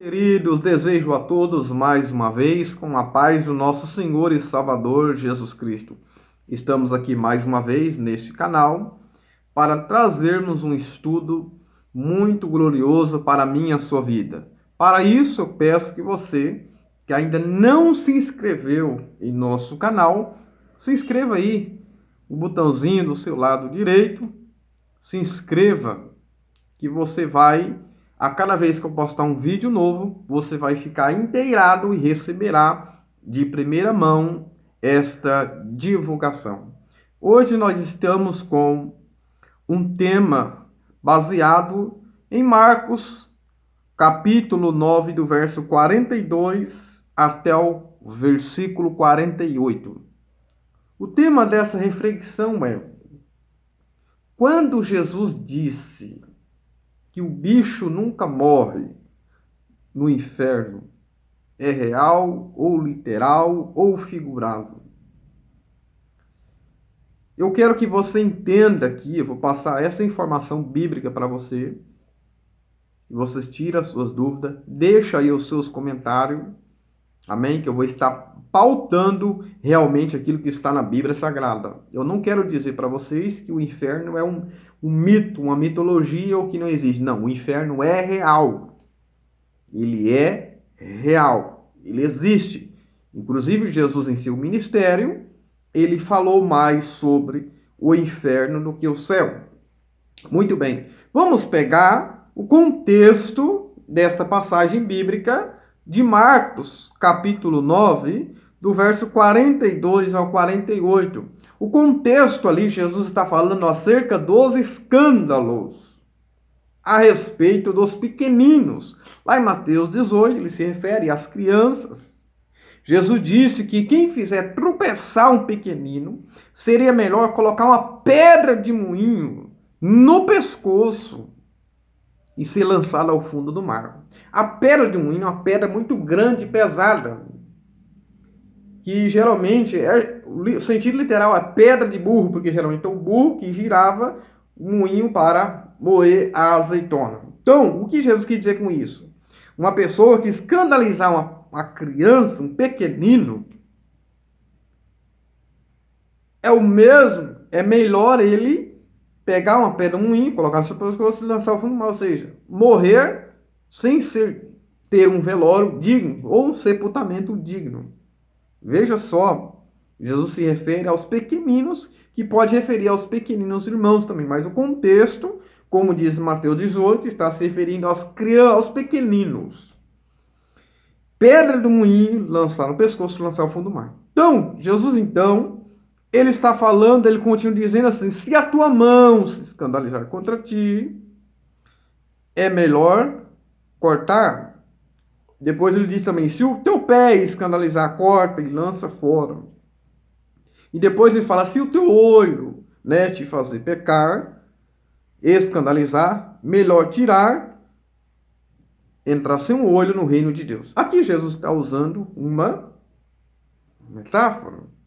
Queridos, desejo a todos mais uma vez com a paz do nosso Senhor e Salvador Jesus Cristo. Estamos aqui mais uma vez neste canal para trazermos um estudo muito glorioso para a minha e a sua vida. Para isso, eu peço que você, que ainda não se inscreveu em nosso canal, se inscreva aí, o botãozinho do seu lado direito, se inscreva que você vai, a cada vez que eu postar um vídeo novo, você vai ficar inteirado e receberá de primeira mão esta divulgação. Hoje nós estamos com um tema baseado em Marcos, capítulo 9, do verso 42 até o versículo 48. O tema dessa reflexão é: quando Jesus disse que o bicho nunca morre no inferno, é real ou literal ou figurado? Eu quero que você entenda aqui, eu vou passar essa informação bíblica para você. Você tira as suas dúvidas, deixa aí os seus comentários, amém? Que eu vou estar pautando realmente aquilo que está na Bíblia Sagrada. Eu não quero dizer para vocês que o inferno é um mito, uma mitologia ou que não existe. Não, o inferno é real. Ele é real. Ele existe. Inclusive, Jesus em seu ministério, ele falou mais sobre o inferno do que o céu. Muito bem. Vamos pegar o contexto desta passagem bíblica de Marcos, capítulo 9, do verso 42 ao 48. O contexto ali, Jesus está falando acerca dos escândalos a respeito dos pequeninos. Lá em Mateus 18, ele se refere às crianças. Jesus disse que quem fizer tropeçar um pequenino, seria melhor colocar uma pedra de moinho no pescoço e ser lançado ao fundo do mar. A pedra de moinho é uma pedra muito grande e pesada, que geralmente, o sentido literal é pedra de burro, porque geralmente é o burro que girava o moinho para moer a azeitona. Então, o que Jesus quis dizer com isso? Uma pessoa que escandalizar uma criança, um pequenino, é melhor ele pegar uma pedra, um moinho, colocar no seu pescoço e lançar ao fundo do mar, ou seja, morrer sem ter um velório digno ou um sepultamento digno. Veja só, Jesus se refere aos pequeninos, que pode referir aos pequeninos irmãos também, mas o contexto, como diz Mateus 18, está se referindo aos pequeninos. Pedra do moinho, lançar no pescoço, lançar ao fundo do mar. Então, Jesus ele está falando, ele continua dizendo assim: se a tua mão se escandalizar contra ti, é melhor cortar. Depois ele diz também: se o teu pé escandalizar, corta e lança fora. E depois ele fala: se o teu olho, te fazer pecar, escandalizar, melhor tirar, entrar sem um olho no reino de Deus. Aqui Jesus está usando uma metáfora.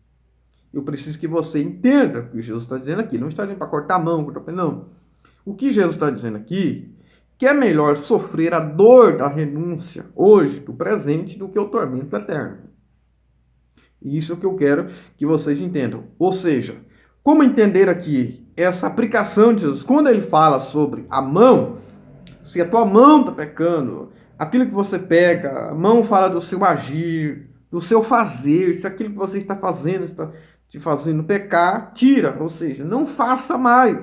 Eu preciso que você entenda o que Jesus está dizendo aqui. Não está dizendo para cortar a mão, cortar o pé, não. O que Jesus está dizendo aqui, que é melhor sofrer a dor da renúncia hoje, do presente, do que o tormento eterno. E isso é o que eu quero que vocês entendam. Ou seja, como entender aqui essa aplicação de Jesus? Quando ele fala sobre a mão, se a tua mão está pecando, aquilo que você pega, a mão fala do seu agir, do seu fazer, se aquilo que você está fazendo está te fazendo pecar, tira, ou seja, não faça mais.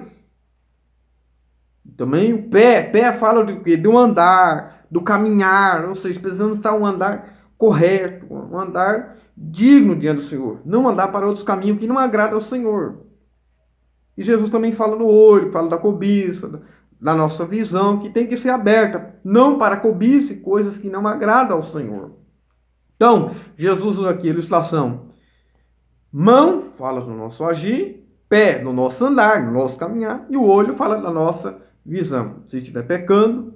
Também o pé fala do quê? Do andar, do caminhar, ou seja, precisamos estar um andar correto, um andar digno diante do Senhor, não andar para outros caminhos que não agradam ao Senhor. E Jesus também fala do olho, fala da cobiça, da nossa visão, que tem que ser aberta, não para cobiça e coisas que não agradam ao Senhor. Então, Jesus usa aqui a ilustração: mão fala do nosso agir, pé do nosso andar, do nosso caminhar, e o olho fala da nossa visão. Se estiver pecando,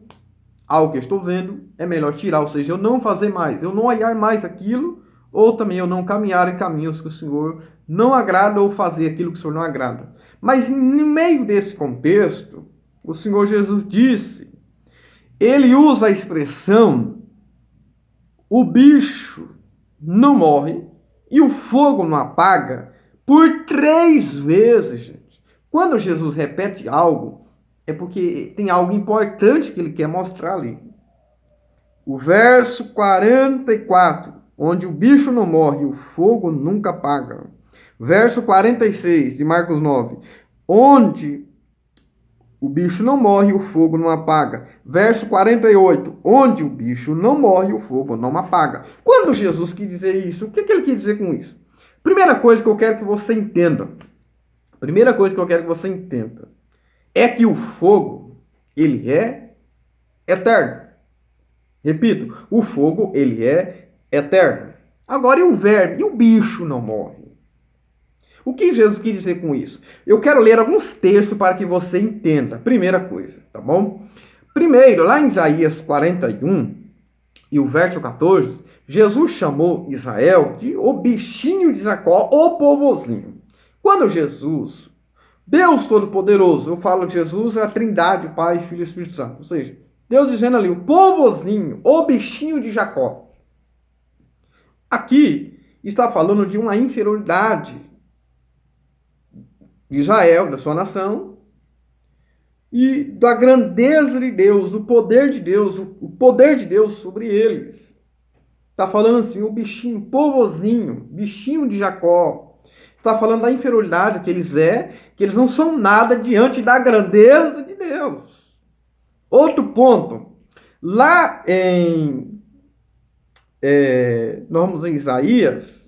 algo que eu estou vendo, é melhor tirar, ou seja, eu não fazer mais, eu não olhar mais aquilo, ou também eu não caminhar em caminhos que o Senhor não agrada, ou fazer aquilo que o Senhor não agrada. Mas no meio desse contexto, o Senhor Jesus disse, ele usa a expressão o bicho não morre e o fogo não apaga por 3 vezes, gente. Quando Jesus repete algo, é porque tem algo importante que ele quer mostrar ali. O verso 44, onde o bicho não morre e o fogo nunca apaga. Verso 46 de Marcos 9, onde o bicho não morre e o fogo não apaga. Verso 48, onde o bicho não morre e o fogo não apaga. Quando Jesus quis dizer isso, o que ele quis dizer com isso? Primeira coisa que eu quero que você entenda. Primeira coisa que eu quero que você entenda é que o fogo, ele é eterno. Repito, o fogo, ele é eterno. Agora, e o verme? E o bicho não morre? O que Jesus quis dizer com isso? Eu quero ler alguns textos para que você entenda. Primeira coisa, tá bom? Primeiro, lá em Isaías 41 e o verso 14, Jesus chamou Israel de o bichinho de Jacó, o povozinho. Quando Jesus, Deus Todo-Poderoso, eu falo de Jesus, é a Trindade, Pai, Filho e Espírito Santo. Ou seja, Deus dizendo ali, o povozinho, o bichinho de Jacó. Aqui está falando de uma inferioridade de Israel, da sua nação, e da grandeza de Deus, do poder de Deus, o poder de Deus sobre eles. Está falando assim, o bichinho, povozinho, bichinho de Jacó. Está falando da inferioridade que eles não são nada diante da grandeza de Deus. Outro ponto, lá nós vamos em Isaías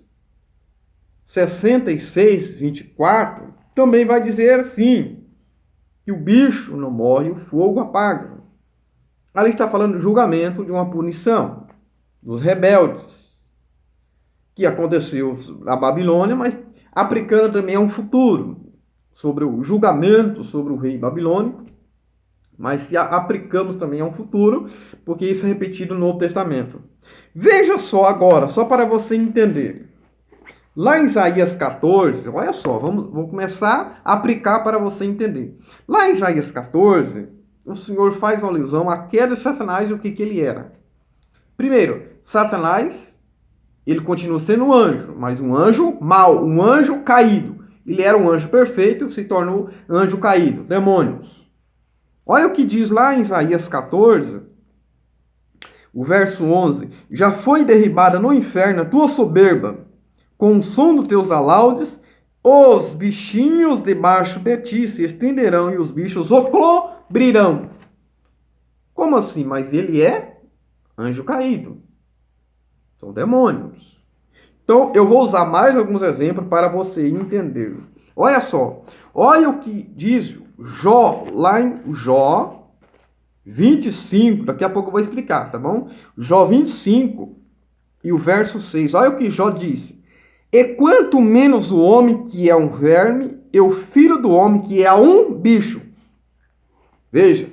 66, 24, também vai dizer assim, que o bicho não morre, o fogo apaga. Ali está falando do julgamento, de uma punição dos rebeldes, que aconteceu na Babilônia, mas aplicando também a um futuro, sobre o julgamento sobre o rei babilônico, mas se aplicamos também a um futuro, porque isso é repetido no Novo Testamento. Veja só agora, só para você entender. Lá em Isaías 14, olha só, vou começar a aplicar para você entender. Lá em Isaías 14, o Senhor faz uma alusão à queda de Satanás e o que ele era. Primeiro, Satanás, ele continua sendo um anjo, mas um anjo mau, um anjo caído. Ele era um anjo perfeito, se tornou anjo caído, demônios. Olha o que diz lá em Isaías 14, o verso 11. Já foi derribada no inferno a tua soberba, com o som dos teus alaudes, os bichinhos debaixo de ti se estenderão e os bichos o cobrirão. Como assim? Mas ele é anjo caído. São demônios. Então, eu vou usar mais alguns exemplos para você entender. Olha só. Olha o que diz Jó, lá em Jó 25. Daqui a pouco eu vou explicar, tá bom? Jó 25 e o verso 6. Olha o que Jó disse. E quanto menos o homem que é um verme, e o filho do homem que é um bicho. Veja,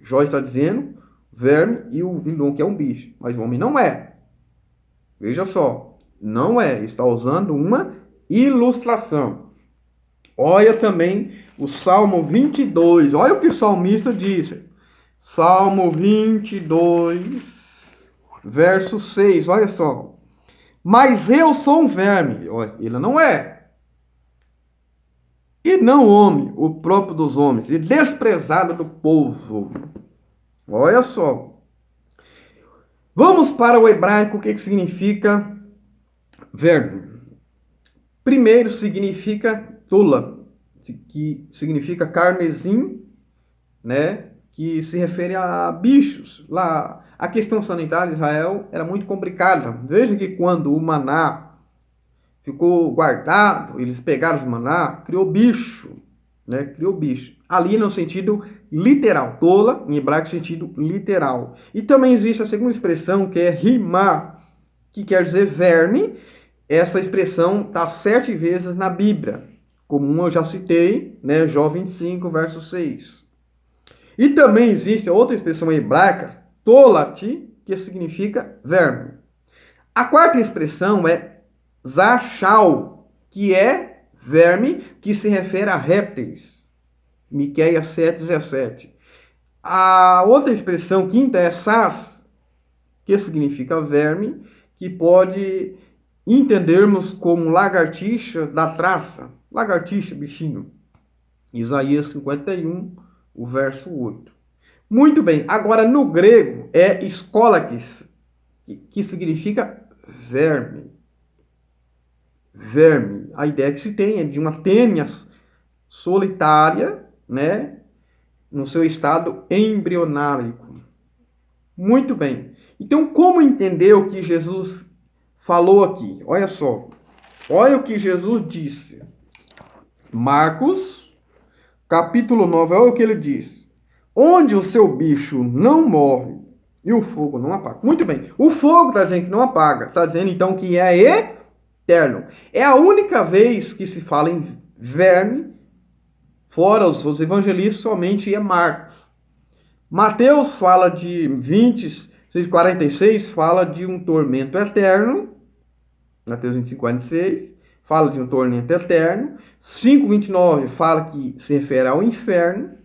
Jó está dizendo verme e o filho do homem que é um bicho. Mas o homem não é. Veja só, não é. Está usando uma ilustração. Olha também o Salmo 22. Olha o que o salmista disse. Salmo 22, verso 6. Olha só. Mas eu sou um verme. Olha, ele não é. E não homem, o próprio dos homens, e desprezado do povo. Olha só. Vamos para o hebraico, o que significa verme. Primeiro significa tula, que significa carmesim, né? Que se refere a bichos. Lá, a questão sanitária de Israel era muito complicada. Veja que quando o maná ficou guardado, eles pegaram os maná, criou bicho, né? Criou bicho. Ali no sentido literal, tola, em hebraico sentido literal. E também existe a segunda expressão, que é rimá, que quer dizer verme. Essa expressão está 7 vezes na Bíblia. Como uma eu já citei, né? Jó 25, verso 6. E também existe outra expressão hebraica, tolati, que significa verme. A quarta expressão é zachal, que é verme, que se refere a répteis. Miqueias 7:17. A outra expressão quinta é sas, que significa verme, que pode entendermos como lagartixa da traça, lagartixa, bichinho. Isaías 51, o verso 8. Muito bem, agora no grego é escólakis, que significa verme. Verme. A ideia que se tem é de uma tênia solitária, né, no seu estado embrionárico. Muito bem. Então, como entender o que Jesus falou aqui? Olha só. Olha o que Jesus disse. Marcos, capítulo 9, olha o que ele diz. Onde o seu bicho não morre e o fogo não apaga. Muito bem. O fogo está dizendo que não apaga. Está dizendo, então, que é eterno. É a única vez que se fala em verme, fora os outros evangelistas, somente é Marcos. Mateus fala de 46, fala de um tormento eterno. Mateus 25, 46, fala de um tormento eterno. 5:29 fala que se refere ao inferno.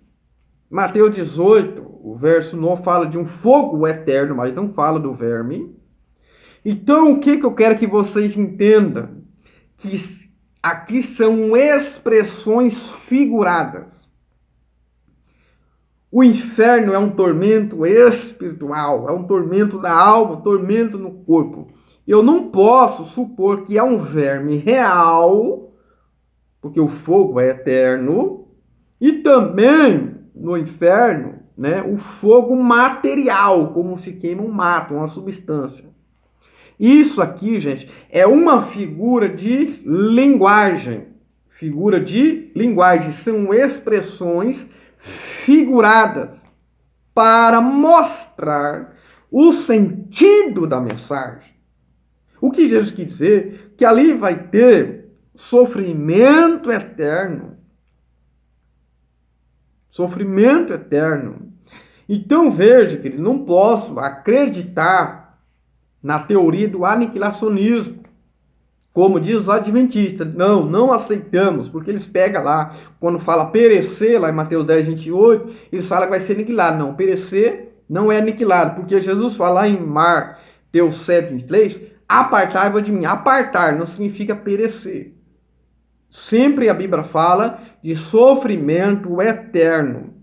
Mateus 18, o verso 9, fala de um fogo eterno, mas não fala do verme. Então, o que eu quero que vocês entendam? Que aqui são expressões figuradas. O inferno é um tormento espiritual, é um tormento da alma, um tormento no corpo. Eu não posso supor que é um verme real, porque o fogo é eterno, e também no inferno, né, o fogo material, como se queima um mato, uma substância. Isso aqui, gente, é uma figura de linguagem. Figura de linguagem são expressões figuradas para mostrar o sentido da mensagem. O que Jesus quis dizer? Que ali vai ter sofrimento eterno. Sofrimento eterno. Então veja, querido, não posso acreditar na teoria do aniquilacionismo, como diz os adventistas. Não aceitamos, porque eles pegam lá, quando fala perecer, lá em Mateus 10, 28, eles falam que vai ser aniquilado. Não, perecer não é aniquilado, porque Jesus fala lá em Mateus 7, 23, apartai-vos de mim. Apartar não significa perecer. Sempre a Bíblia fala de sofrimento eterno.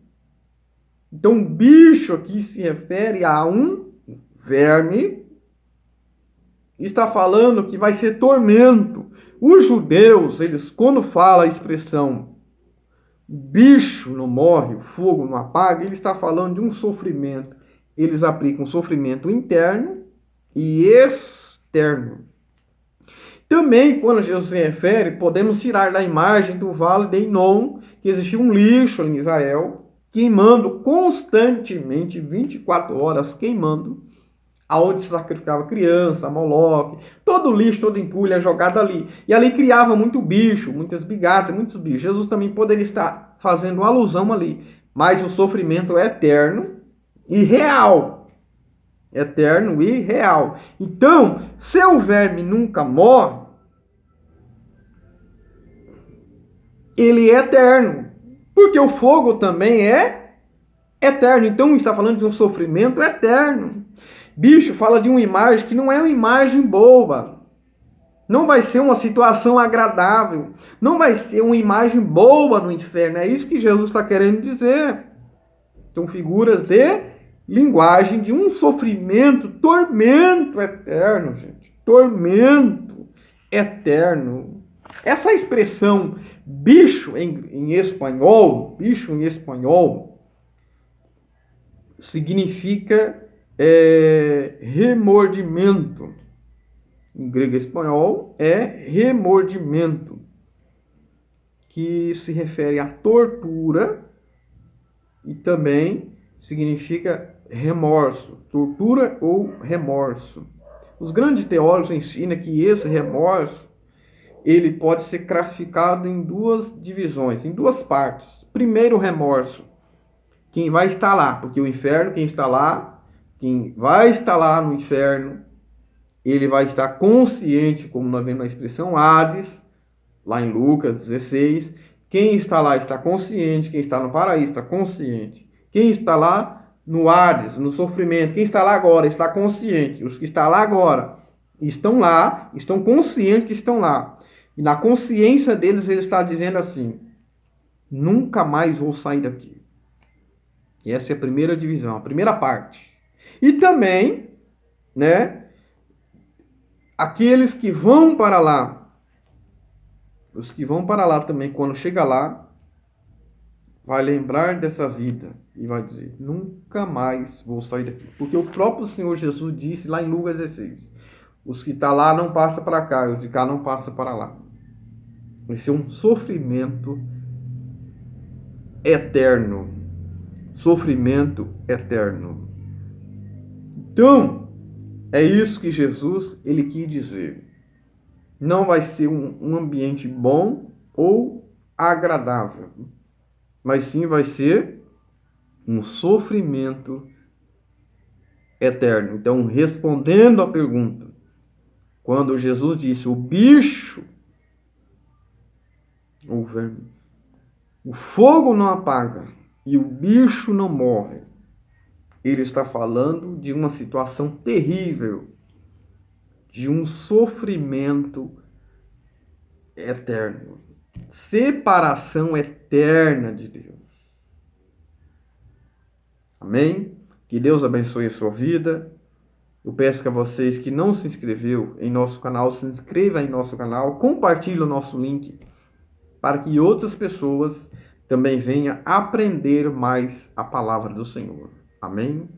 Então, bicho aqui se refere a um verme. Está falando que vai ser tormento. Os judeus, eles quando falam a expressão bicho não morre, o fogo não apaga, ele está falando de um sofrimento. Eles aplicam sofrimento interno e externo. Também, quando Jesus se refere, podemos tirar da imagem do vale de Inom, que existia um lixo em Israel, queimando constantemente, 24 horas queimando, aonde se sacrificava criança, Moloque, todo lixo, toda entulho é jogado ali. E ali criava muito bicho, muitas bigatas, muitos bichos. Jesus também poderia estar fazendo alusão ali, mas o sofrimento é eterno e real. Eterno e real. Então, se o verme nunca morre, ele é eterno. Porque o fogo também é eterno. Então, está falando de um sofrimento eterno. Bicho fala de uma imagem que não é uma imagem boa. Não vai ser uma situação agradável. Não vai ser uma imagem boa no inferno. É isso que Jesus está querendo dizer. São figuras de linguagem de um sofrimento, tormento eterno, gente. Tormento eterno. Essa expressão bicho em espanhol, significa remordimento. Em grego e espanhol é remordimento, que se refere à tortura e também significa remorso, tortura ou remorso. Os grandes teólogos ensinam que esse remorso ele pode ser classificado em duas divisões, em duas partes. Primeiro, o remorso, quem vai estar lá, porque o inferno, quem vai estar lá no inferno, ele vai estar consciente, como nós vemos na expressão Hades, lá em Lucas 16. Quem está lá está consciente, quem está no paraíso está consciente. Quem está lá no Hades, no sofrimento. Quem está lá agora está consciente. Os que estão lá agora estão lá, estão conscientes que estão lá. E na consciência deles ele está dizendo assim: nunca mais vou sair daqui. E essa é a primeira divisão, a primeira parte. E também, né, aqueles que vão para lá, os que vão para lá também, quando chega lá, vai lembrar dessa vida e vai dizer: nunca mais vou sair daqui. Porque o próprio Senhor Jesus disse lá em Lucas 16: os que estão lá não passam para cá, os de cá não passam para lá. Vai ser um sofrimento eterno. Sofrimento eterno. Então, é isso que Jesus ele quis dizer. Não vai ser um ambiente bom ou agradável, mas sim vai ser um sofrimento eterno. Então, respondendo à pergunta, quando Jesus disse o bicho, o verme, o fogo não apaga e o bicho não morre, ele está falando de uma situação terrível, de um sofrimento eterno, separação eterna de Deus. Amém? Que Deus abençoe a sua vida. Eu peço que a vocês que não se inscreveu em nosso canal, se inscreva em nosso canal, compartilhe o nosso link para que outras pessoas também venham aprender mais a palavra do Senhor. Amém?